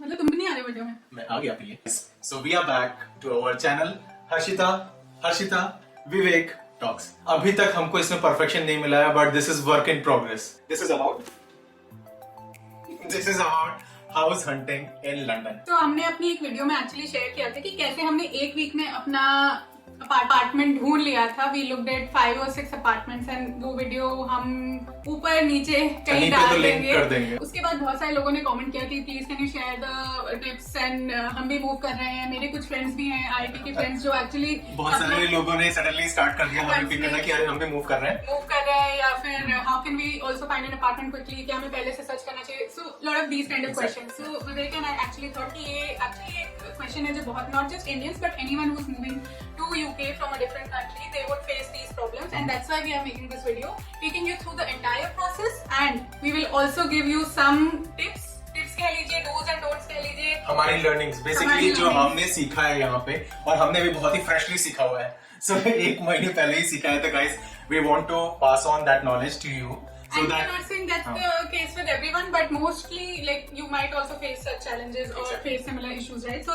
मतलब तुम भी नहीं आ रहे वीडियो में? मैं आ गया please. So we are back to our channel Harshita Vivek talks. अभी तक हमको इसमें परफेक्शन नहीं मिला है, but this is work in progress. This is about house hunting in London. तो हमने अपनी एक वीडियो में एक्चुअली शेयर किया था कि कैसे हमने एक वीक में अपना अपार्टमेंट ढूंढ लिया था। We looked at 5 or 6 apartments and वो वीडियो हम ऊपर नीचे कहीं डाल देंगे। उसके बाद बहुत सारे लोगों ने कमेंट किया कि please can you share the tips and हम भी मूव कर रहे हैं। मेरे कुछ फ्रेंड्स भी हैं आईटी के फ्रेंड्स जो एक्चुअली बहुत सारे लोगों ने सडनली स्टार्ट कर दिया हमें फील करना कि अरे हम भी मूव कर रहे हैं या फिर how can we also find an apartment quickly, क्या हमें पहले से सर्च करना चाहिए। So lot of these kind of questions. So Vivek and I actually thought कि ये एक्चुअली एक क्वेश्चन है जो बहुत not just Indians but anyone who is moving to UK from a different country, they would face these problems, and that's why we are making this video, taking you through the entire process, and we will also give you some tips कह लीजिए, do's and don'ts कह लीजिए, हमारी learnings basically जो हमने सीखा है यहाँ पे, और हमने भी बहुत ही फ्रेशली सीखा हुआ है। सो एक महीने पहले ही सीखा है, तो guys we want to pass on that knowledge to you. So and I'm not saying that's the case with everyone, but mostly like you might also face such challenges or face similar issues, right? So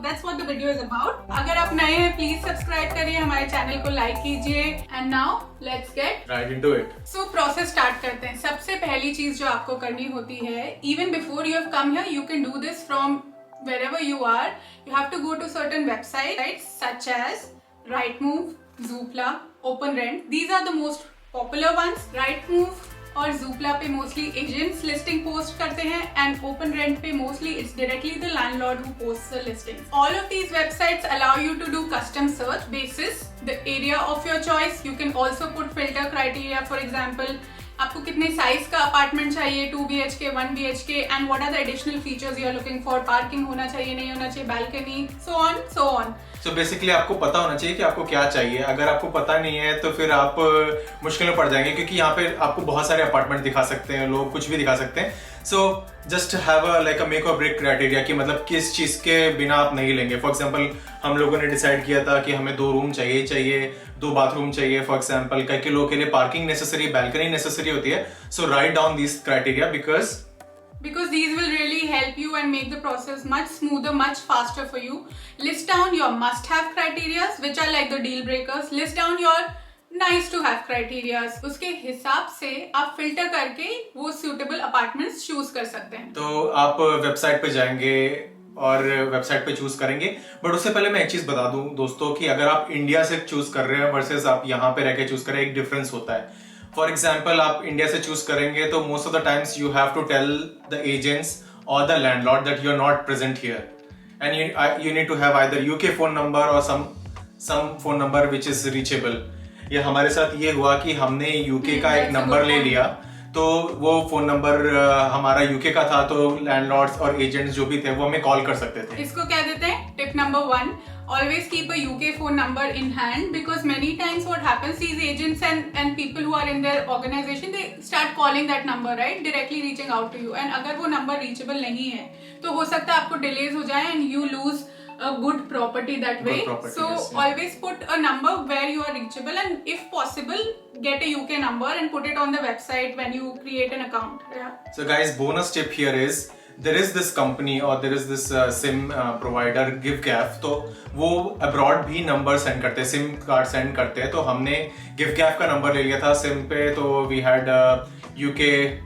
that's what the video is about. अगर आप नए हैं please subscribe करिए, हमारे channel को like कीजिए। And now let's get right into it. So process start करते हैं। सबसे पहली चीज जो आपको करनी होती है, even before you have come here, you can do this from wherever you are. You have to go to certain websites such as Rightmove, Zoopla, OpenRent. These are the most popular ones. Rightmove और Zoopla पे mostly agents listing post करते हैं, and OpenRent पे mostly it's directly the landlord who posts the listings. All of these websites allow you to do custom search basis the area of your choice. You can also put filter criteria, for example आपको कितने size का apartment चाहिए, 2 BHK, 1 BHK, and what are the additional features you are looking for. Parking होना चाहिए, नहीं होना चाहिए, balcony, so on. So basically आपको पता होना चाहिए कि आपको क्या चाहिए। अगर आपको पता नहीं है तो फिर आप मुश्किल में पड़ जाएंगे, क्योंकि यहाँ पे आपको बहुत सारे अपार्टमेंट दिखा सकते हैं, लोग कुछ भी दिखा सकते हैं। So just have a like a make और ब्रेक क्राइटेरिया कि मतलब किस चीज के बिना आप नहीं लेंगे। फॉर एग्जांपल हम लोगों ने डिसाइड किया था कि हमें 2 रूम चाहिए, 2 बाथरूम चाहिए। फॉर एग्जांपल कई लोगों के लिए पार्किंग नेसेसरी, बैल्कनी नेसेसरी होती है। So write down this criteria because these will really help you and make the process much smoother, much faster for you. List down your must-have criterias, which are like the deal breakers. List down your nice-to-have criterias. उसके हिसाब से आप filter करके वो suitable apartments choose कर सकते हैं। तो आप वेबसाइट पे जाएंगे और वेबसाइट पे चूज करेंगे, बट उससे पहले मैं एक चीज बता दूं दोस्तों कि अगर आप इंडिया से चूज कर रहे हैं वर्सेस आप यहाँ पे रह के चूज कर रहे हैं, एक डिफरेंस होता है। फॉर एग्जाम्पल आप इंडिया से चूज करेंगे तो most of the times you have to tell the agents or the landlord that you are not present here, and you need to have either UK phone number or some phone number which is reachable. ये हमारे साथ ये हुआ कि हमने UK का एक number ले लिया, तो वो फोन नंबर हमारा यूके का था, तो लैंडलॉर्ड्स और एजेंट्स जो भी थे वो हमें कॉल कर सकते थे। इसको क्या देते हैं tip number 1, always keep a UK phone number in hand, because many times what happens, these agents and people who are in their organization, they start calling that number, right, directly reaching out to you, and अगर वो number reachable नहीं है तो हो सकता है आपको delays हो जाए and you lose a good property that way. So yes, always put a number where you are reachable, and if possible get a UK number and put it on the website when you create an account. Yeah. So guys, bonus tip here is there is this company or there is this SIM provider GiveGaff, तो वो abroad भी number send करते हैं, SIM card send करते हैं। तो हमने GiveGaff का नंबर ले लिया था सिम पे, तो we had UK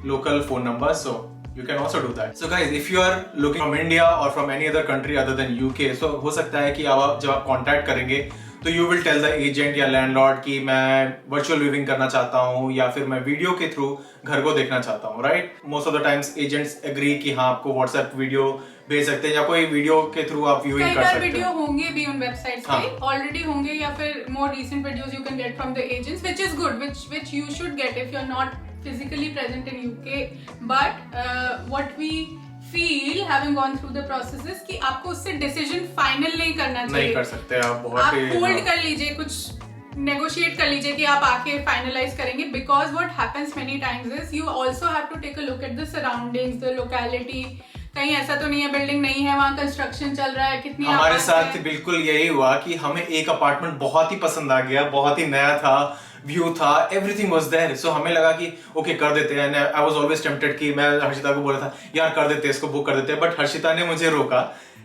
local phone number, so you can also do that. So guys, if you are looking from India or from any other country other than UK, so हो सकता है कि जब आप कांटेक्ट करेंगे तो you will tell the agent या landlord कि मैं वर्चुअल व्यूइंग करना चाहता हूँ या फिर मैं वीडियो के थ्रू घर को देखना चाहता हूँ, right. Most of the times agents agree कि हाँ आपको व्हाट्सएप वीडियो भेज सकते हैं या कोई वीडियो के थ्रू आप व्यूइंग कर सकते हैं। वीडियो होंगे भी उन वेबसाइट्स पे ऑलरेडी होंगे, या फिर more recent videos you can get from the agents, which is good, which you should get if you are not physically present in UK. But what we feel having gone through the process is कि आपको उससे decision final नहीं करना चाहिए। नहीं कर सकते आप, बहुत ही hold कर लीजिए, कुछ negotiate कर लीजिए कि आप आके finalize करेंगे, because what happens many times is you also have to take a look at the surroundings, the locality. कहीं ऐसा तो नहीं है बिल्डिंग नहीं है, वहाँ कंस्ट्रक्शन चल रहा है, कितनी हमारे साथ बिल्कुल यही हुआ कि हमें एक अपार्टमेंट बहुत ही पसंद आ गया, बहुत ही नया था, व्यू था, एवरीथिंग वाज देयर। सो हमें लगा कि ओके कर देते हैं। आई वाज ऑलवेज टेम्प्टेड कि मैं हर्षिता को बोला था यार कर देते हैं इसको, बुक कर देते हैं, बट हर्षिता ने मुझे रोका।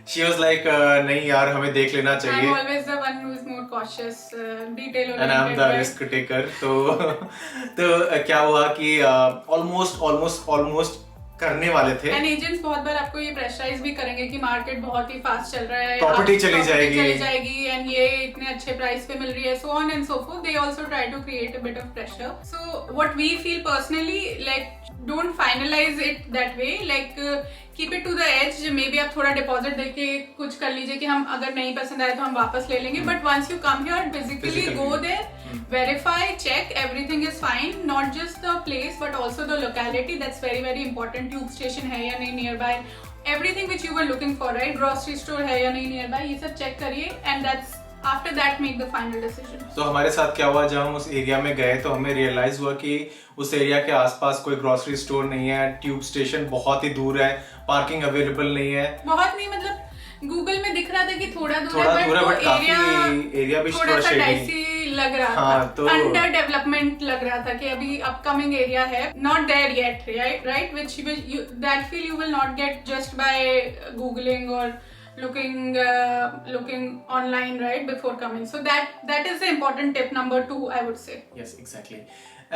शी वाज लाइक नहीं यार हमें देख लेना चाहिए। I'm always the one who is more cautious, detail oriented, and I'm the risk taker। तो क्या हुआ कि ऑलमोस्ट करने वाले थे। एंड एजेंट्स बहुत बार आपको ये प्रेशराइज भी करेंगे कि मार्केट बहुत ही फास्ट चल रहा है, प्रॉपर्टी चली जाएगी एंड ये इतने अच्छे प्राइस पे मिल रही है, so on and so forth. They also try to create a bit of pressure. So what we feel personally, like don't finalise it that way, like keep it to the edge. Maybe आप थोड़ा deposit देके कुछ कर लीजिए कि हम अगर नहीं पसंद आए तो हम वापस ले लेंगे, but once you come here physically go there, verify, check everything is fine, not just the place but also the locality. That's very very important. Tube station है या नहीं nearby, everything which you were looking for, right? Grocery store है या नहीं nearby, ये सब check करिए, and that's after that make the final decision. तो हमारे साथ क्या हुआ, जब हम उस एरिया में गए तो हमें रियलाइज हुआ कि उस एरिया के आसपास कोई ग्रोसरी स्टोर नहीं है, ट्यूब स्टेशन बहुत ही दूर है, पार्किंग अवेलेबल नहीं है। बहुत नहीं, मतलब गूगल में दिख रहा था कि थोड़ा दूर है, बट एरिया भी थोड़ा सा डाइसी लग रहा था, तो अंडर डेवलपमेंट लग रहा था कि अभी अपकमिंग एरिया है, not there yet, right, which that feel you will not get just by googling और looking online, right, before coming. So that is the important tip number 2, I would say. Yes, exactly.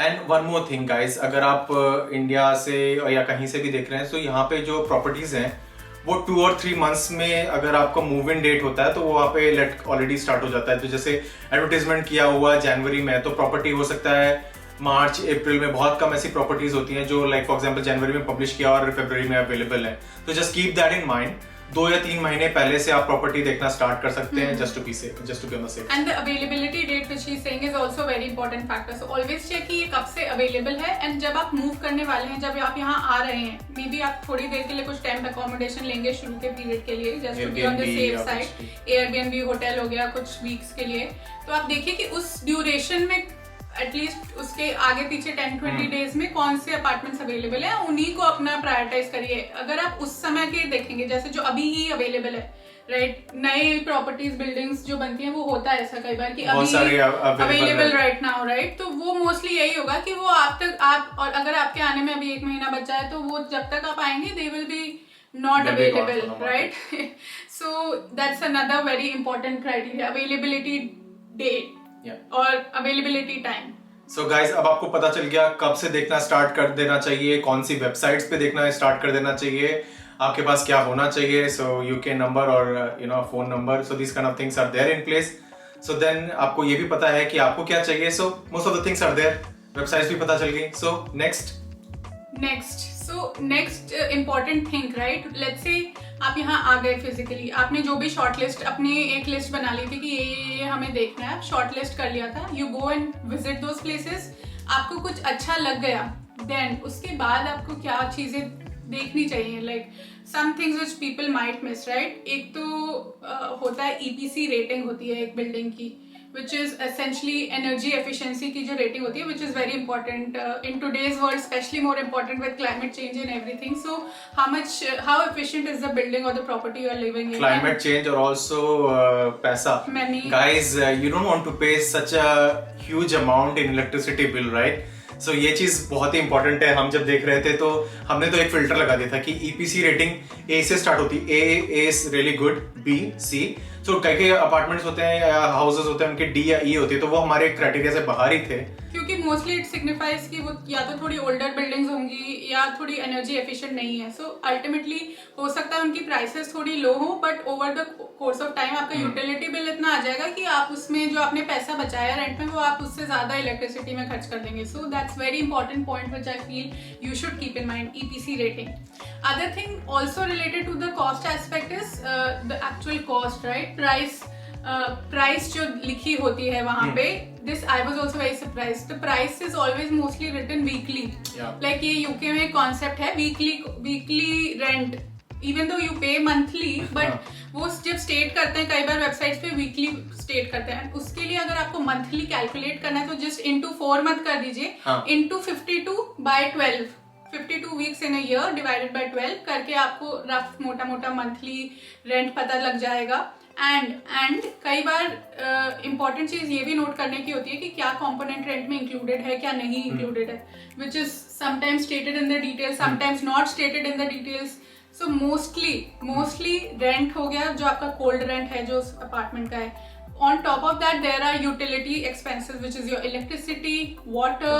And one more thing guys, अगर आप India से या कहीं से भी देख रहे हैं, तो यहाँ पे जो प्रॉपर्टीज हैं वो 2 और 3 मंथ्स में अगर आपका मूव इन डेट होता है तो वहाँ पे लेट ऑलरेडी स्टार्ट हो जाता है। तो जैसे एडवर्टाइजमेंट किया हुआ जनवरी में, तो प्रॉपर्टी हो सकता है मार्च अप्रैल में। बहुत कम ऐसी प्रॉपर्टीज होती हैं जो लाइक फॉर एग्जांपल जनवरी में पब्लिश किया और फरवरी में अवेलेबल है। तो just keep that in mind. 2 या 3 महीने पहले से आप प्रॉपर्टी देखना स्टार्ट कर सकते हैं, just to be safe, just to be on the safe. And the availability date which he is saying is also very important factor. So always check कि ये कब से अवेलेबल है, एंड जब आप मूव करने वाले हैं, जब आप यहाँ आ रहे हैं, मे बी आप थोड़ी देर के लिए कुछ टेम्प अकोमोडेशन लेंगे शुरू के पीरियड के लिए, just to be on the safe side. Airbnb hotel हो गया कुछ वीक्स के लिए, तो आप देखिए कि उस ड्यूरेशन में एटलीस्ट उसके आगे पीछे 10-20 डेज में कौन से अपार्टमेंट्स अवेलेबल है, उन्हीं को अपना प्रायोरिटाइज करिए। अगर आप उस समय के देखेंगे, जैसे जो अभी ही अवेलेबल है, राइट, नई प्रॉपर्टीज बिल्डिंग्स जो बनती हैं, वो होता है ऐसा कई बार कि अभी अवेलेबल राइट नाउ, राइट, तो वो मोस्टली यही होगा कि वो आप और अगर आपके आने में अभी 1 महीना बचा है, तो वो जब तक आप आएंगे they will be not available, right? So that's another very important criteria, availability date और availability time. So guys, अब आपको पता चल गया कब से देखना स्टार्ट कर देना चाहिए, कौन सी वेबसाइट्स पे देखना स्टार्ट कर देना चाहिए, आपके पास क्या होना चाहिए, so UK नंबर और phone number, so these kind of things are there in place. So then आपको ये भी पता है कि आपको क्या चाहिए, so most of the things are there, websites भी पता चल गई। So next important thing, right? Let's say आप यहाँ आ गए फिजिकली, आपने जो भी शॉर्ट लिस्ट, अपनी एक लिस्ट बना ली थी कि ये हमें देखना है, शॉर्ट लिस्ट कर लिया था, you go and visit those places, आपको कुछ अच्छा लग गया, देन उसके बाद आपको क्या चीजें देखनी चाहिए, like some things which people might miss, right. एक तो होता है EPC रेटिंग होती है एक बिल्डिंग की, which is essentially energy efficiency की जो rating होती है, which is very important in today's world, especially more important with climate change and everything. So how efficient is the building or the property you are living in? Climate change or also पैसा. Guys, you don't want to pay such a huge amount in electricity bill, right? So ये चीज बहुत ही important है। हम जब देख रहे थे तो हमने तो एक फिल्टर लगा दिया था कि EPC रेटिंग A से स्टार्ट होती है, A is really good, B, C। तो कई अपार्टमेंट्स होते हैं या हाउसेस होते हैं उनके D या E होती है, तो वो हमारे क्राइटेरिया से बाहर ही थे, क्योंकि मोस्टली इट सिग्निफाइज कि वो या तो थोड़ी ओल्डर बिल्डिंग्स होंगी या थोड़ी एनर्जी एफिशिएंट नहीं है। सो अल्टीमेटली हो सकता है उनकी प्राइसेस थोड़ी लो हो, but over the course of time आपका यूटिलिटी बिल इतना आ जाएगा कि आप उसमें जो आपने पैसा बचाया रेंट में, वो आप उससे ज्यादा इलेक्ट्रिसिटी में खर्च कर देंगे। So that's very important point which I feel you should keep in mind, EPC rating. Other thing also related to the cost aspect is the actual cost, right, price जो लिखी होती है वहां पे, this I was also very surprised, the price is always mostly written weekly, like ये UK में concept है weekly rent, even though you pay monthly, but वो जब स्टेट करते हैं, कई बार वेबसाइट्स पे वीकली स्टेट करते हैं, उसके लिए अगर आपको मंथली कैलकुलेट करना है तो जस्ट into 4 मत कर दीजिए, into 52/12 52 weeks in a year divided by 12 करके आपको रफ मोटा मोटा मंथली रेंट पता लग जाएगा। एंड कई बार इंपॉर्टेंट चीज ये भी नोट करने की होती है कि क्या कंपोनेंट रेंट में इंक्लूडेड है, क्या नहीं इंक्लूडेड है, which is sometimes stated in the details, sometimes not stated in the details. So mostly rent हो गया जो आपका कोल्ड रेंट है जो उस अपार्टमेंट का है। On top of that, there are utility expenses, which is your electricity, water,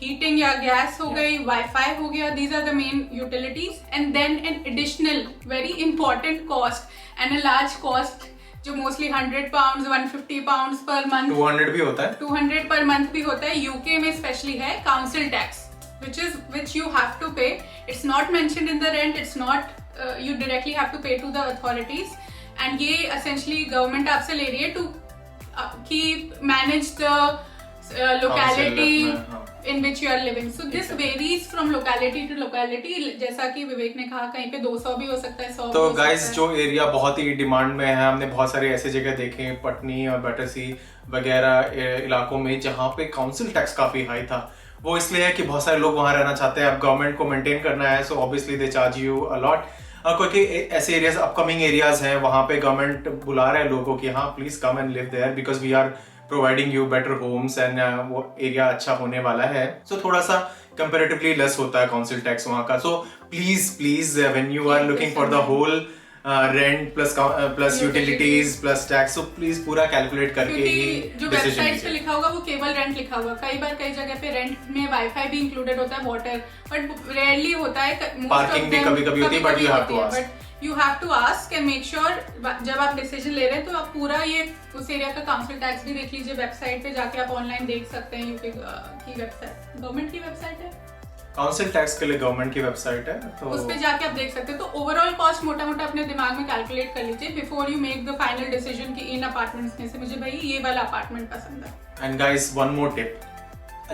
heating या gas हो गई, Wi-Fi हो गया. These are the main utilities, and then an additional very important cost and a large cost जो mostly £100, £150 per month, 200 भी होता है, 200 per month भी होता है. UK में especially है council tax, which you have to pay. It's not mentioned in the rent. It's not you directly have to pay to the authorities. And ये essentially government आपसे ले रही है to keep manage the locality in which you are living. So this varies from locality to locality. जैसा कि विवेक ने कहा कहीं पे 200 भी हो सकता है, 100 तो गाइस जो एरिया बहुत ही डिमांड में है, हमने बहुत सारे ऐसे जगह देखे हैं पटनी और बैटरसी वगैरह इलाकों में जहाँ पे काउंसिल टैक्स काफी हाई था. वो इसलिए है कि बहुत सारे लोग वहां रहना चाहते हैं. अब गवर्नमेंट को मेंटेन करना है, so obviously they charge you a lot. क्योंकि ऐसे एरियाज अपकमिंग एरियाज हैं, वहां पे गवर्नमेंट बुला रहे हैं लोगों की, हाँ please come and live there because we are providing you better homes and वो एरिया अच्छा होने वाला है. सो थोड़ा सा कंपैरेटिवली लेस होता है काउंसिल टैक्स वहां का. So please when you are looking for the whole rent plus utilities plus tax, so please पूरा कैलकुलेट करके ही जो वेबसाइट पे लिखा होगा वो केवल रेंट लिखा होगा. कई बार कई जगह पे रेंट में वाईफाई भी इंक्लूडेड होता है, वाटर, बट रेयरली होता है. पार्किंग भी कभी-कभी होती है, but you have to ask. You have to ask and make sure जब आप डिसीजन ले रहे हैं तो आप पूरा ये उस एरिया का काउंसिल टैक्स भी देख लीजिए. वेबसाइट पे जाके आप ऑनलाइन देख सकते हैं. यूके की वेबसाइट, गवर्नमेंट की वेबसाइट है, काउंसिल टैक्स के लिए गवर्नमेंट की वेबसाइट है, तो उस पे जाके आप देख सकते हैं. तो ओवरऑल कॉस्ट मोटा मोटा अपने दिमाग में कैलकुलेट कर लीजिए before you make the final decision कि इन अपार्टमेंट्स में से मुझे भाई ये वाला अपार्टमेंट पसंद है. And guys one more tip,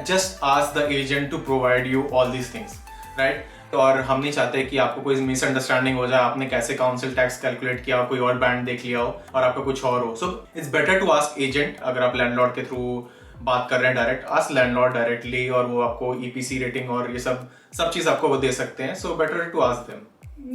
just ask the agent to provide you all these things, right. और हम नहीं चाहते कि आपको कोई मिसअंडरस्टैंडिंग हो जाए, आपने कैसे काउंसिल टैक्स कैलकुलेट किया, कोई और बैंड देख लिया हो और आपका कुछ और हो. So it's better to ask agent. अगर आप लैंडलॉर्ड के थ्रू बात कर रहे हैं डायरेक्ट, आस्क लैंडलॉर्ड डायरेक्टली और वो आपको ईपीसी रेटिंग और ये सब चीज आपको वो दे सकते हैं. So better to ask them.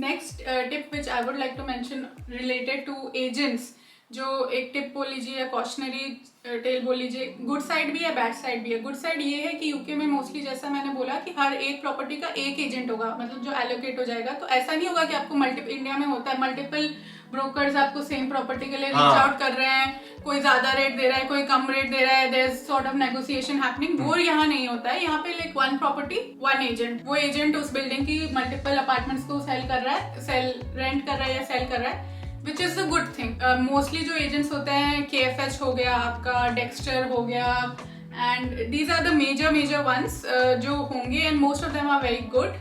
Next tip which I would like to mention related to agents, जो एक टिप बोल लीजिए या कॉशनरी टेल बोल लीजिए. गुड साइड भी है, बैड साइड भी है. गुड साइड ये है कि यूके में मोस्टली जैसा मैंने बोला कि हर एक प्रॉपर्टी का एक एजेंट होगा, मतलब जो एलोकेट हो जाएगा. तो ऐसा नहीं होगा कि आपको इंडिया में होता है मल्टीपल ब्रोकर्स आपको सेम प्रॉपर्टी के लिए रीच आउट कर रहे हैं, कोई ज्यादा रेट दे रहा है, कोई कम रेट दे रहा है, there is sort of negotiation happening. वो यहाँ नहीं होता है. यहाँ पे like one property one agent. वो एजेंट उस बिल्डिंग की मल्टीपल अपार्टमेंट्स को सेल कर रहा है, रेंट कर रहा है या सेल कर रहा है, which is a good thing. Mostly जो एजेंट्स होते हैं, KFH हो गया आपका, डेक्स्टर हो गया, and these are the major ones जो होंगे, and most of them are very good.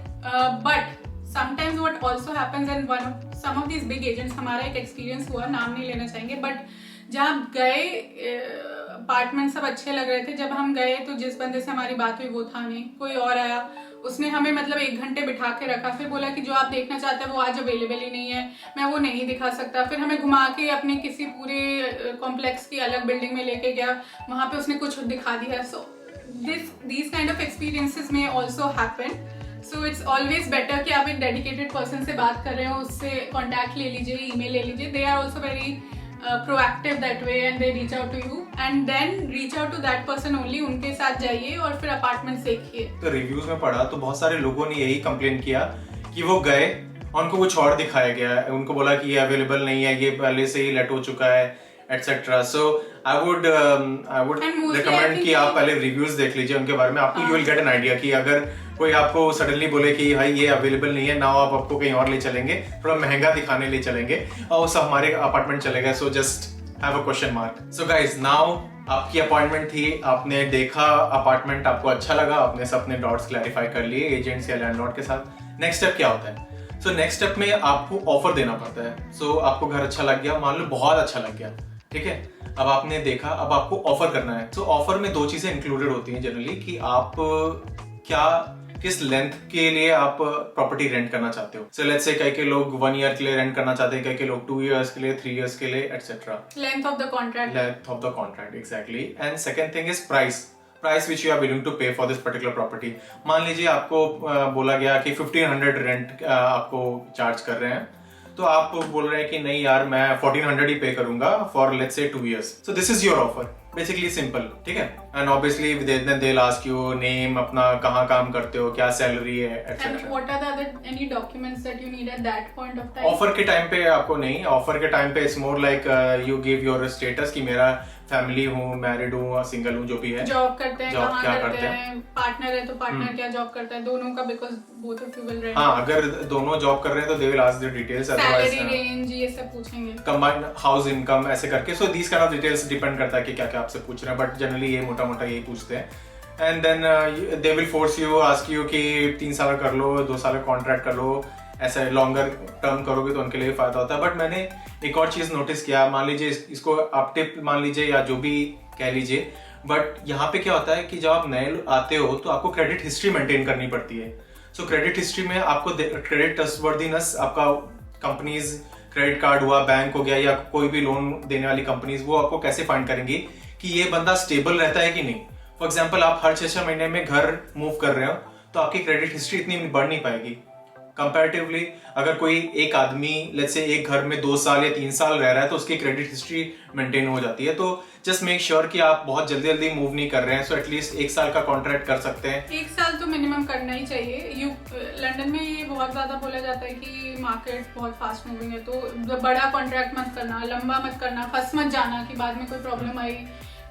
But sometimes what also happens and some of these big agents, हमारा एक एक्सपीरियंस हुआ, नाम नहीं लेना चाहेंगे, बट जहाँ गए अपार्टमेंट सब अच्छे लग रहे थे, जब हम गए तो जिस बंदे से हमारी बात हुई वो था नहीं, कोई और आया. उसने हमें मतलब 1 घंटे बिठा के रखा, फिर बोला कि जो आप देखना चाहते हैं वो आज अवेलेबल ही नहीं है, मैं वो नहीं दिखा सकता. फिर हमें घुमा के अपने किसी पूरे कॉम्प्लेक्स की अलग बिल्डिंग में लेके गया, वहाँ पे उसने कुछ दिखा दिया. सो these kind of experiences may also happen. So it's always better कि आप एक डेडिकेटेड पर्सन से बात कर रहे हो, उससे कॉन्टैक्ट ले लीजिए, ईमेल ले लीजिए. They are also very proactive that way and they reach out to you and then reach out to that person only. उनके साथ जाइए और फिर अपार्टमेंट देखिए. तो रिव्यूज में पढ़ा तो बहुत सारे लोगों ने यही कंप्लेन किया कि वो गए, उनको कुछ और दिखाया गया, उनको बोला कि ये अवेलेबल नहीं है, ये पहले से ही लेट हो चुका है, etcetera. So I would recommend कि आप पहले रिव्यूज देख लीजिए उनके बारे में. आपको you will get an idea कि अगर कोई आपको सडनली बोले कि भाई ये अवेलेबल नहीं है, नाउ आप आपको कहीं और ले चलेंगे, थोड़ा महंगा दिखाने ले चलेंगे और वो सब हमारे अपार्टमेंट चलेगा. So just have a question mark. So guys, now आपकी अपॉइंटमेंट थी, आपने देखा अपार्टमेंट, आपको अच्छा लगा, आपने सब अपने डाउट्स क्लैरिफाई कर लिए एजेंट्स या लैंडलॉर्ड के साथ. नेक्स्ट स्टेप क्या होता है? सो नेक्स्ट स्टेप में आपको ऑफर देना पड़ता है. सो आपको घर अच्छा लग गया, मान लो बहुत अच्छा लग गया, ठीक है, अब आपने देखा, अब आपको ऑफर करना है. तो ऑफर में 2 चीजें इंक्लूडेड होती हैं जनरली कि आप किस लेंथ के लिए आप प्रॉपर्टी रेंट करना चाहते हो. सो लेट्स से कई के लोग 1 ईयर के लिए रेंट करना चाहते हैं, कई के लोग 2 इयर्स के लिए, 3 इयर्स के लिए, etcetera. Length of the contract, exactly. And second thing is price. Price which you are willing to pay for this particular property. मान लीजिए आपको बोला गया कि 1500 रेंट आपको चार्ज कर रहे हैं, तो आप बोल रहे हैं कि नहीं यार मैं 1400 ही पे करूंगा for let's say 2 years। So this is your offer, basically simple, ठीक है। And obviously they will ask you name, अपना कहाँ काम करते हो, क्या सैलरी है, etcetera. And what are the other any documents that you need at that point of time? Offer के टाइम पे आपको नहीं, ऑफर के टाइम पे it's more like you give your status कि मेरा फैमिली हूँ, मैरिड हूँ, सिंगल हूँ, जो भी है, जॉब करते हैं, जॉब कहाँ क्या करते हैं, पार्टनर है तो पार्टनर क्या जॉब करता है, दोनों का, because both of you will rent. हाँ, अगर दोनों जॉब कर रहे हैं तो they will ask the details, salary range ये सब पूछेंगे, कंबाइंड हाउस इनकम ऐसे करके। So these kind of details depend करता है कि क्या क्या आपसे पूछ रहे हैं, बट जनरली ये मोटा मोटा यही पूछते हैं। And then they will force you, ask you कि 3 साल कर लो, 2 साल का कॉन्ट्रैक्ट कर लो, ऐसा लॉन्गर टर्म करोगे तो उनके लिए फायदा होता है। बट मैंने एक और चीज नोटिस किया, मान लीजिए इसको आप टिप मान लीजिए या जो भी कह लीजिए, बट यहाँ पे क्या होता है कि जब आप नए आते हो तो आपको क्रेडिट हिस्ट्री मेंटेन करनी पड़ती है। सो क्रेडिट हिस्ट्री में आपको क्रेडिट ट्रस्टवर्दीनेस, आपका कंपनीज क्रेडिट कार्ड हुआ, बैंक हो गया, या कोई भी लोन देने वाली कंपनीज, वो आपको कैसे फाइंड करेंगी कि ये बंदा स्टेबल रहता है कि नहीं। फॉर एग्जाम्पल आप हर 6-6 महीने में घर मूव कर रहे हो तो आपकी क्रेडिट हिस्ट्री इतनी बढ़ नहीं पाएगी कंपैरेटिवली। अगर कोई एक आदमी लेट्स से एक घर में 2 साल या 3 साल रह रहा है तो उसकी क्रेडिट हिस्ट्री मेंटेन हो जाती है। तो जस्ट मेक श्योर कि आप बहुत जल्दी जल्दी मूव नहीं कर रहे हैं। सो एटलीस्ट 1 साल का कॉन्ट्रैक्ट कर सकते हैं। 1 साल तो मिनिमम करना ही चाहिए। लंदन में ये बहुत ज्यादा बोला जाता है कि मार्केट बहुत फास्ट मूविंग है, तो बड़ा कॉन्ट्रैक्ट मत करना, लंबा मत करना, फंस मत जाना कि बाद में कोई प्रॉब्लम आई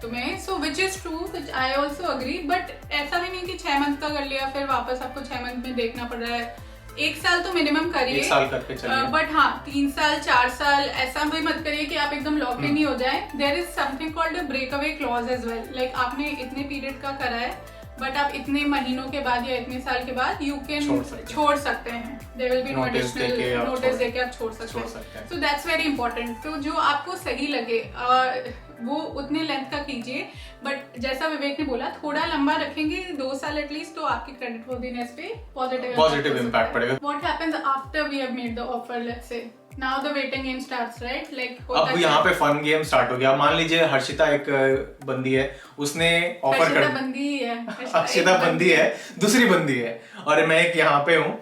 तुम्हें। So which is true, which I also agree. But ऐसा भी नहीं कि 6 मंथ का कर लिया फिर वापस आपको 6 मंथ में देखना पड़ रहा है। 1 साल तो मिनिमम करिए, 1 साल करके चलिए। बट हाँ 3 साल 4 साल ऐसा भी मत करिए कि आप एकदम लॉक इन ही हो जाए। There is something called a break away clause as well. Like आपने इतने पीरियड का करा है बट आप इतने महीनों के बाद या इतने साल के बाद यू कैन छोड़ सकते हैं। There will be no additional notice देके आप छोड़ सकते हैं। So that's very important. तो जो आपको सही लगे वो उतने लेंथ का कीजिए। बट जैसा विवेक ने बोला थोड़ा लंबा रखेंगे, 2 साल एटलीस्ट, तो आपकी क्रेडिट वर्दीनेस पे पॉजिटिव इम्पैक्ट पड़ेगा। What happens after we have made the offer, let's say now the waiting game starts, right? Like अब यहाँ पे फन गेम स्टार्ट हो गया। मान लीजिए हर्षिता एक बंदी है, उसने ऑफर कर, हर्षिता बंदी है, दूसरी बंदी है, और मैं एक यहाँ पे हूँ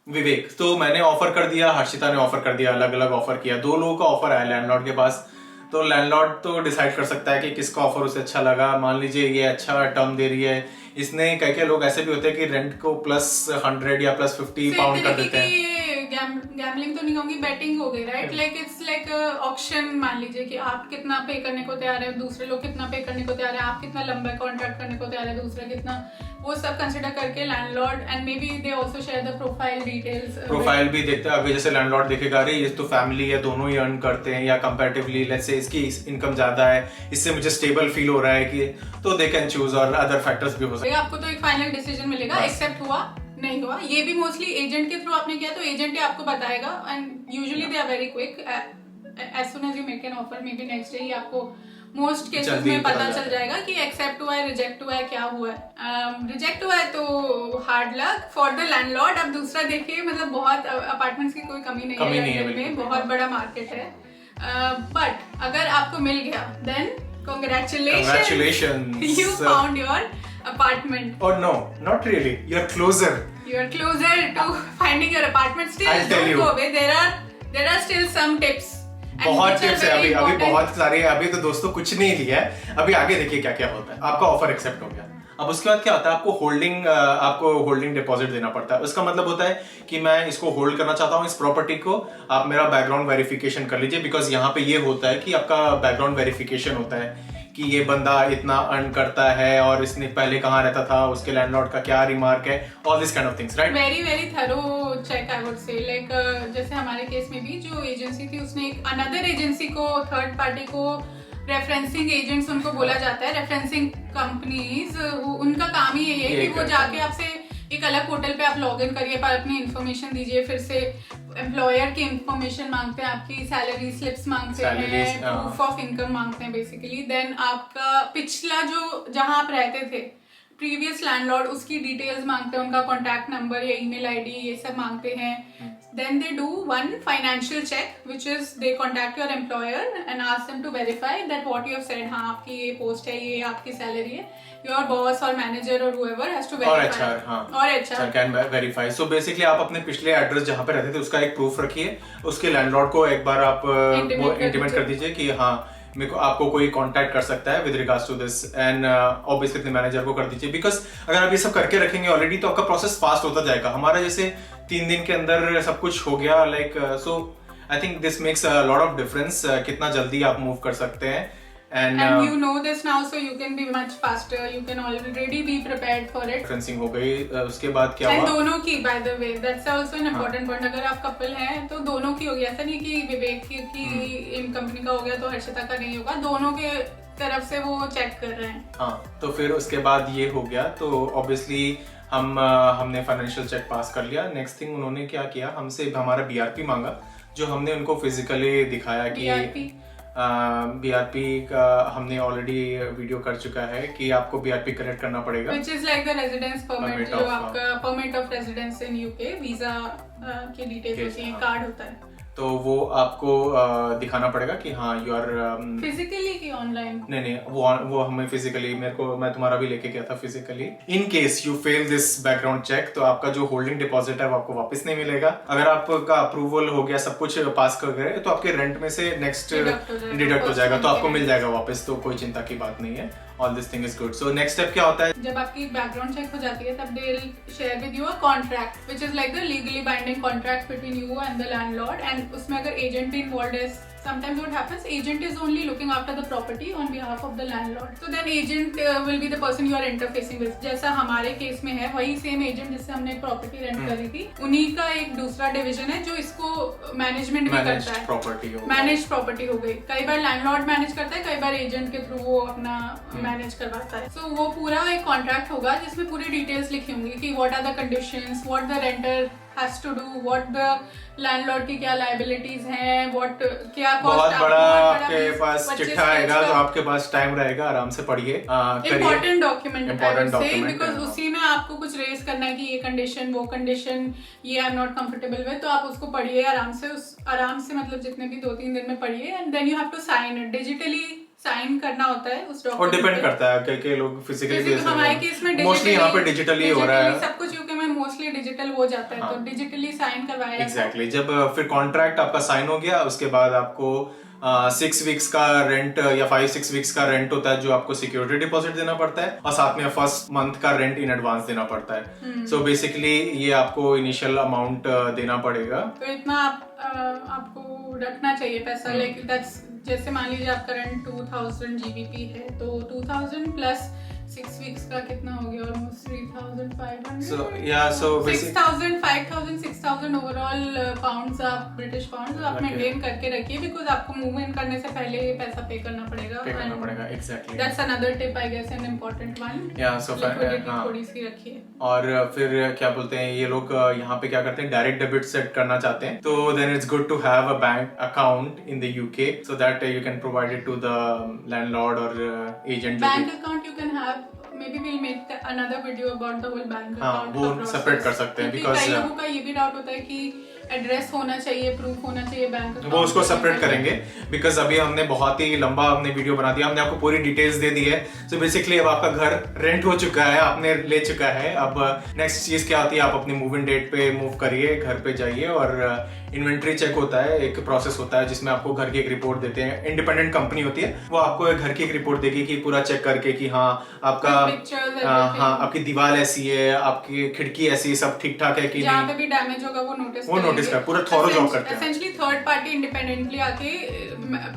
विवेक। तो मैंने ऑफर कर दिया, हर्षिता ने ऑफर कर दिया, अलग अलग ऑफर किया, 2 लोगों का ऑफर आया लैंडलॉर्ड के पास। तो लैंडलॉर्ड तो डिसाइड कर सकता है कि किसका ऑफर उसे अच्छा लगा। मान लीजिए ये अच्छा टर्म दे रही है, इसने कई लोग ऐसे भी होते हैं कि रेंट को +100 या +50 पाउंड कर देते हैं। गैम्बलिंग तो नहीं होगी, बेटिंग हो गई, right? Like it's like auction. मान लीजिए कि आप कितना पे करने को तैयार है, दूसरे लोग कितना पे करने को तैयार है, आप कितना लंबा कॉन्ट्रैक्ट करने को तैयार है, दूसरा कितना, वो सब कंसिडर करके landlord and may be they also share the profile details. Profile भी देखते हैं। अगर जैसे लैंडलॉर्ड देखेगा अरे ये तो फैमिली है, दोनों ही अर्न करते हैं, या कंपैरेटिवली लेट्स से इसकी इनकम ज्यादा है, इससे मुझे स्टेबल फील हो रहा है कि, तो दे कैन चूज, और अदर फैक्टर्स भी हो सकते हैं। आपको तो एक फाइनल डिसीजन मिलेगा, एक्सेप्ट हुआ नहीं हुआ। ये भी मोस्टली एजेंट के थ्रू आपने किया तो एजेंट ही आपको बताएगा and usually they are very quick. As soon as you make an offer, maybe next day ही आपको मोस्ट केसेस में पता चल जाएगा कि एक्सेप्ट हुआ है, रिजेक्ट हुआ है, क्या हुआ है। रिजेक्ट हुआ है तो hard luck for the landlord. अब दूसरा देखिए, मतलब बहुत अपार्टमेंट्स की कोई कमी नहीं है लंदन में, बहुत बड़ा मार्केट है। बट अगर आपको मिल गया then congratulations, you found your apartment. Oh no, not really. You're closer to finding your apartment. Still don't go away. There are still some tips. बहुत टिप्स है अभी बहुत सारे। अभी तो दोस्तों कुछ नहीं लिया है, अभी आगे देखिए क्या क्या होता है। आपका ऑफर एक्सेप्ट हो गया, अब उसके बाद क्या होता है, आपको होल्डिंग डिपॉजिट देना पड़ता है। उसका मतलब होता है कि मैं इसको होल्ड करना चाहता हूँ, इस प्रॉपर्टी को, आप मेरा बैकग्राउंड वेरिफिकेशन कर लीजिए। बिकॉज यहाँ पे ये होता है कि आपका बैकग्राउंड वेरिफिकेशन होता है कि ये बंदा इतना अर्न करता है और इसने पहले कहाँ रहता था, उसके लैंडलॉर्ड का क्या रिमार्क है, all this kind of things, right? Very thorough check I would say. Like जैसे हमारे केस में भी जो एजेंसी थी उसने एक अनदर एजेंसी को, थर्ड पार्टी को, रेफरेंसिंग एजेंट्स उनको बोला जाता है, रेफरेंसिंग कंपनीज, उनका काम ही यही है कि वो जाके आपसे एक अलग पोर्टल पे आप लॉग इन करिए, पर अपनी इन्फॉर्मेशन दीजिए, फिर से एम्प्लॉयर की इन्फॉर्मेशन मांगते हैं, आपकी सैलरी स्लिप्स मांगते हैं, प्रूफ ऑफ इनकम मांगते हैं बेसिकली। देन आपका पिछला जो जहां आप रहते थे प्रीवियस लैंडलॉर्ड उसकी डिटेल्स मांगते हैं, उनका कॉन्टैक्ट नंबर या ईमेल आईडी ये सब मांगते हैं. Then they do one financial check, which is they contact your employer and ask them to verify that what you have said, हाँ आपकी ये पोस्ट है, ये आपकी सैलरी है. Your boss or manager or whoever has to verify. और HR, हाँ. और HR can verify. So basically आप अपने पिछले एड्रेस जहाँ पे रहते थे उसका एक प्रूफ रखिए, उसके लैंडलॉर्ड को एक बार आप इंटीमेट कर दीजिए कि हाँ मेरे को आपको कोई कांटेक्ट कर सकता है with regards to this, and obviously अपने मैनेजर को कर दीजिए. बिकॉज अगर आप ये सब करके रखेंगे ऑलरेडी तो आपका प्रोसेस फास्ट होता जाएगा. हमारा जैसे 3 दिन के अंदर सब कुछ हो गया, like so I think this makes a lot of difference. कितना जल्दी आप मूव कर सकते हैं. And you know this now, so you can be much faster. You can already be prepared for it. Referencing हो गई. उसके बाद क्या हुआ? And दोनों की, by the way, that's also an important point. अगर आप कपल हैं तो दोनों की होगी. ऐसा नहीं कि विवेक की इन कंपनी का हो गया तो हर्षिता का नहीं होगा. दोनों के तरफ से वो चेक कर रहे हैं. हाँ, तो फिर उसके बाद ये हो गया. तो ऑब्वियसली हमने फाइनेंशियल चेक पास कर लिया. नेक्स्ट थिंग उन्होंने क्या किया, हमसे हमारा BRP मांगा, जो हमने उनको फिजिकली दिखाया कि BRP का हमने ऑलरेडी वीडियो कर चुका है कि आपको BRP कनेक्ट करना पड़ेगा, which is like the residence permit, जो आपका permit of residence in UK, visa की डिटेल्स होती है, कार्ड होता है. तो वो आपको दिखाना पड़ेगा कि हाँ यू आर फिजिकली कि ऑनलाइन. नहीं वो हमें फिजिकली, मैं तुम्हारा भी लेके गया था physically. In case you fail this background check तो आपका जो होल्डिंग डिपॉजिट है वो आपको वापस नहीं मिलेगा. अगर आपका अप्रूवल हो गया, सब कुछ पास कर गए, तो आपके रेंट में से नेक्स्ट डिडक्ट हो जाएगा, तो आपको मिल जाएगा वापस. तो कोई चिंता की बात नहीं है. All this thing is good. So next step क्या होता है? जब आपकी बैकग्राउंड चेक हो जाती है तब they'll share with you a contract, which is like the legally binding contract between you and the landlord. And उसमें अगर agent भी involved है, sometimes what happens, agent is only looking after the property on behalf of the landlord. So then agent will be the person you are interfacing with. जैसा हमारे case में है, वही same agent जिससे हमने property rent करी थी, उन्हीं का एक दूसरा डिवीजन है जो इसको मैनेजमेंट भी करता है. मैनेज प्रॉपर्टी हो गई. कई बार लैंडलॉर्ड मैनेज करता है, कई बार एजेंट के थ्रू वो अपना मैनेज करवाता है. So वो पूरा एक कॉन्ट्रैक्ट होगा जिसमें पूरी डिटेल्स लिखी होंगी कि what are the conditions, what the renter has to do, what the landlord की क्या liabilities हैं, what क्या cost. बहुत बड़ा आपके पास चिट्ठा आएगा, तो आपके पास टाइम रहेगा, आराम से पढ़िए. Important document I would say, because उसी में आपको कुछ रेस करना है कि ये कंडीशन, वो कंडीशन, ये I am not comfortable with, तो आप उसको पढ़िए आराम से मतलब जितने भी 2-3 दिन में पढ़िए. And then you have to sign it. Digitally sign करना होता है उस डॉक्यूमेंट. और डिपेंड करता है कि लोग फिजिकली, हमारे केस में मोस्टली यहाँ पे डिजिटली हो रहा है. सब कुछ यूके में मोस्टली डिजिटल हो जाता है. हाँ. तो डिजिटली साइन करवाया. एग्जैक्टली. जब फिर कॉन्ट्रैक्ट आपका साइन हो गया, उसके बाद आपको 6 वीक्स का रेंट या 5-6 वीक्स का रेंट होता है जो आपको सिक्योरिटी डिपॉजिट देना पड़ता है, और साथ में फर्स्ट मंथ का रेंट इन एडवांस देना पड़ता है. सो बेसिकली ये आपको इनिशियल अमाउंट देना पड़ेगा. तो इतना आपको रखना चाहिए पैसा. लाइक दैट्स, जैसे मान लीजिए आपका रेंट 2000 GBP है, तो 2000 प्लस 6 वीक्स का कितना हो गया, ऑलमोस्ट 3500. So 6000, 5000, 6000 ओवरऑल पाउंड्स, आप ब्रिटिश पाउंड्स आप मेंटेन करके रखिए, बिकॉज आपको मूव इन करने से पहले पैसा पे करना पड़ेगा. Exactly. That's another tip, I guess, an important one. So थोड़ी सी रखिए. और फिर क्या बोलते हैं, ये लोग यहाँ पे क्या करते हैं, डायरेक्ट डेबिट सेट करना चाहते हैं. तो then it's good to have a bank account in the UK so that you can provide it to the landlord or agent. Bank account you can have. Maybe we'll make another video about the whole bank account. वो separate कर सकते हैं, because कई लोगों का ये भी doubt होता है कि एड्रेस होना चाहिए, प्रूफ होना चाहिए बैंक अकाउंट. वो उसको सेपरेट करेंगे, बिकॉज अभी हमने बहुत ही लंबा वीडियो बना दिया. हमने आपको पूरी डिटेल्स दे दी है. सो बेसिकली अब आपका घर रेंट हो चुका है, आपने ले चुका है. अब नेक्स्ट चीज क्या होती है, आप अपनी मूव इन डेट पे मूव करिए, घर पे जाइए, और इन्वेंट्री चेक होता है, एक प्रोसेस होता है जिसमें आपको घर की एक रिपोर्ट देते हैं. इंडिपेंडेंट कंपनी होती है, वो आपको घर की एक रिपोर्ट देगी कि पूरा चेक करके कि हाँ आपका आपकी दीवार ऐसी है, आपकी खिड़की ऐसी, सब ठीक ठाक है कि नहीं. जहाँ पे भी डैमेज होगा वो नोटिस कर पूरा थॉरो जॉब करते हैं. एसेंशियली थर्ड पार्टी इंडिपेंडेंटली आके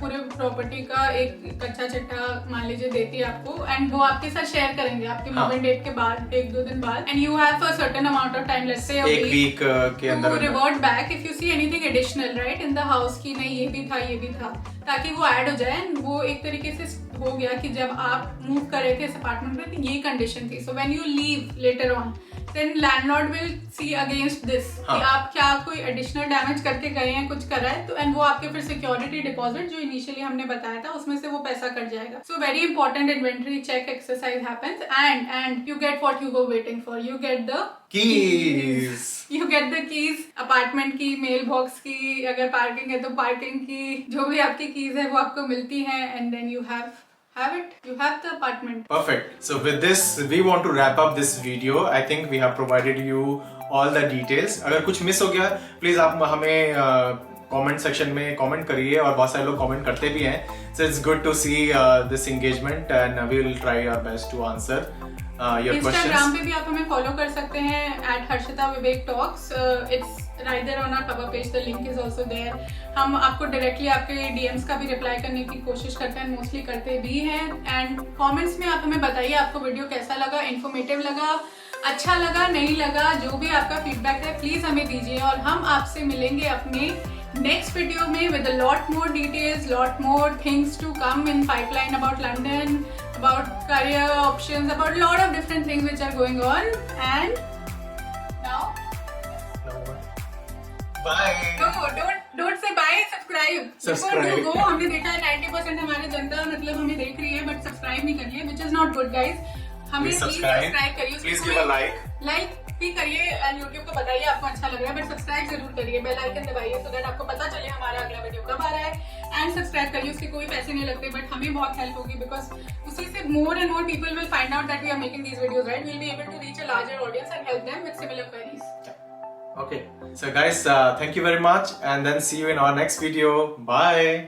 पूरे प्रॉपर्टी का एक कच्चा चिट्ठा मान लीजिए देती है आपको, एंड वो आपके साथ शेयर करेंगे आपके मूव इन डेट के बाद 1-2 दिन बाद. And you have a certain amount of time, let's say एक वीक के अंदर, to revert back if you see anything additional right in the house की नहीं ये भी था, ताकि वो ऐड हो जाए. एंड वो एक तरीके से हो गया कि जब आप मूव कर रहे थे इस अपार्टमेंट में तो ये कंडीशन थी. So when you leave later on then landlord will see against this कि आप क्या कोई additional damage करके गए हैं, कुछ करा है तो, and वो आपके फिर security deposit जो initially हमने बताया था उसमें से वो पैसा कट जाएगा. So very important inventory check exercise happens, and you get what you were waiting for. You get the keys. You get the keys, apartment की, mailbox की, अगर parking है तो parking की, जो भी आपकी keys है वो आपको मिलती हैं, and then you have it. You have the apartment. Perfect. So with this, we want to wrap up this video. I think we have provided you all the details. अगर कुछ मिस हो गया, please आप हमें comment section में comment करिए और बहुत सारे लोग comment करते भी हैं. So it's good to see this engagement and we will try our best to answer your questions. Instagram पे भी आप हमें follow कर सकते हैं @HarshitaVivekTalks. It's right there on our cover page. The link is also there. हम आपको directly आपके DMs का भी reply करने की कोशिश करते हैं, mostly करते भी हैं. And comments में आप हमें बताइए आपको वीडियो कैसा लगा, informative लगा, अच्छा लगा, नहीं लगा, जो भी आपका feedback है प्लीज हमें दीजिए और हम आपसे मिलेंगे अपने next video में with a lot more details, lot more things to come in pipeline about London, about career options, about a lot of different things which are going on. And now Bye. no, don't say bye. Subscribe. Subscribe. Before you go, हमने देखा है 90% हमारी जनता मतलब हमें देख रही है but subscribe नहीं कर रही है, which is not good, guys. हमें Please please subscribe. subscribe करिए. Please give a like. Like भी करिए and YouTube को बताइए आपको अच्छा लग रहा है, but subscribe जरूर करिए, बेल आइकन दबाइए so that आपको पता चले हमारा अगला वीडियो कब आ रहा है. And subscribe करिए, उसके कोई पैसे नहीं लगते but हमें बहुत help होगी because उसी से more and more people will find out that we are making these videos, right? We'll be able to reach a larger audience and help them with similar queries. Okay. So guys, thank you very much and then see you in our next video. Bye.